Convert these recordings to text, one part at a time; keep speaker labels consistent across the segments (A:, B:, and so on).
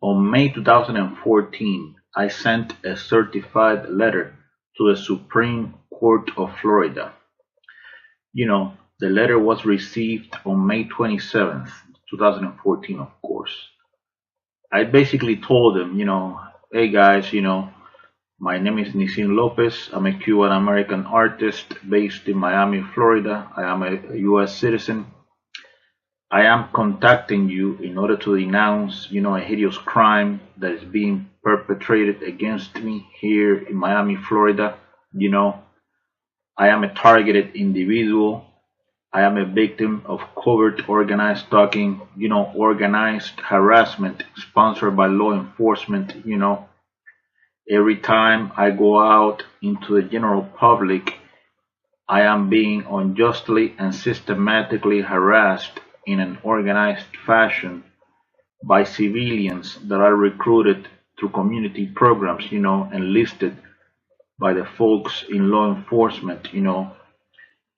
A: On May 2014, I sent a certified letter to the Supreme Court of Florida. The letter was received on May 27th, 2014, of course. I basically told them, hey guys, my name is Nisin Lopez. I'm a Cuban American artist based in Miami, Florida. I am a US citizen. I am contacting you in order to denounce, a hideous crime that is being perpetrated against me here in Miami, Florida. I am a targeted individual. I am a victim of covert organized stalking, organized harassment sponsored by law enforcement. Every time I go out into the general public, I am being unjustly and systematically harassed in an organized fashion by civilians that are recruited through community programs, enlisted by the folks in law enforcement.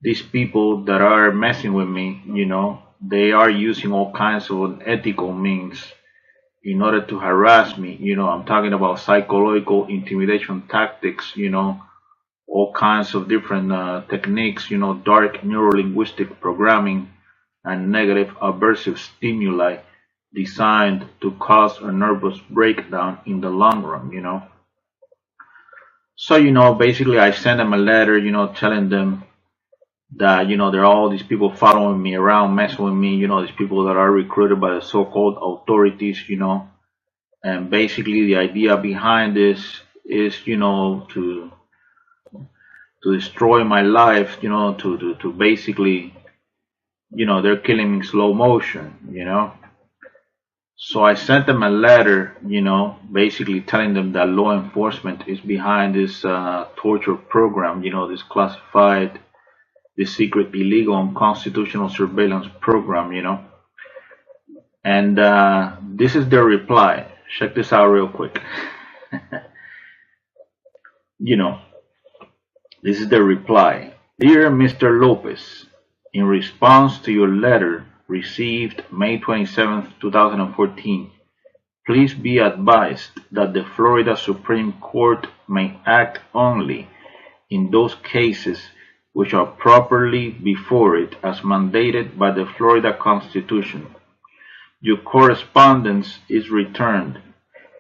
A: These people that are messing with me, they are using all kinds of unethical means in order to harass me. I'm talking about psychological intimidation tactics, all kinds of different techniques, dark neurolinguistic programming and negative aversive stimuli designed to cause a nervous breakdown in the long run. So, basically I sent them a letter, telling them that, there are all these people following me around, messing with me, these people that are recruited by the so-called authorities, and basically the idea behind this is, to destroy my life, to basically, they're killing me in slow motion. So I sent them a letter, basically telling them that law enforcement is behind this torture program, this classified, this secret, illegal, unconstitutional surveillance program, And this is their reply. Check this out real quick. This is the reply. Dear Mr. Lopez, in response to your letter received May 27, 2014, please be advised that the Florida Supreme Court may act only in those cases which are properly before it as mandated by the Florida Constitution. Your correspondence is returned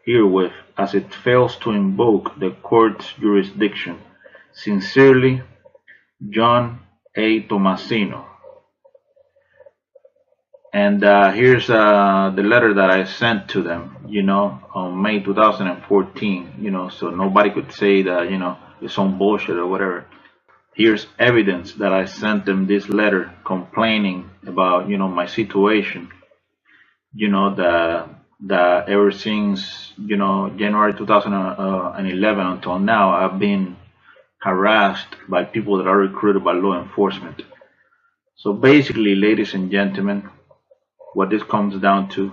A: herewith as it fails to invoke the court's jurisdiction. Sincerely, John A. Tomasino. And here's the letter that I sent to them, on May 2014, so nobody could say that, it's some bullshit or whatever. Here's evidence that I sent them this letter complaining about, my situation, that ever since, January 2011 until now, I've been harassed by people that are recruited by law enforcement. So basically, ladies and gentlemen, what this comes down to,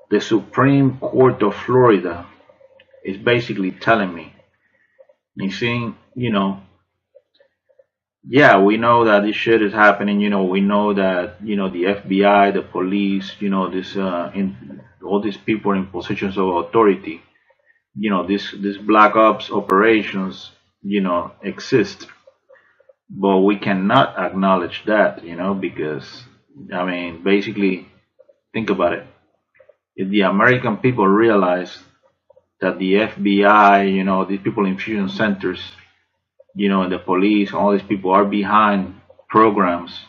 A: the Supreme Court of Florida is basically telling me, you see, yeah, we know that this shit is happening. We know that the FBI, the police, all these people in positions of authority, this black ops operations, exist, but we cannot acknowledge that, because basically, think about it. If the American people realize that the FBI, these people in fusion centers, the police, all these people are behind programs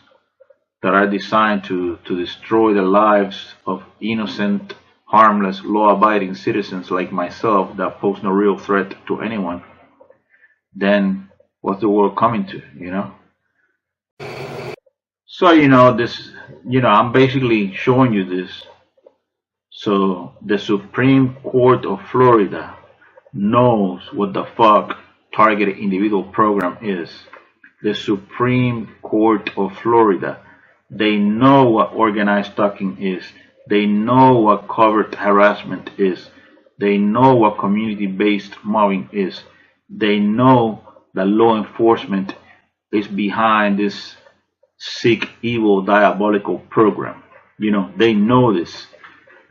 A: that are designed to destroy the lives of innocent, harmless, law-abiding citizens like myself that pose no real threat to anyone, then what's the world coming to, So, this, I'm basically showing you this. So, the Supreme Court of Florida knows what the fuck targeted individual program is. The Supreme Court of Florida, they know what organized stalking is. They know what covert harassment is. They know what community-based mobbing is. They know that law enforcement is behind this sick, evil, diabolical program. They know this.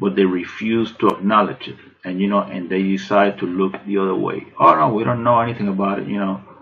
A: but they refuse to acknowledge it. And, and they decide to look the other way. Oh, no, we don't know anything about it.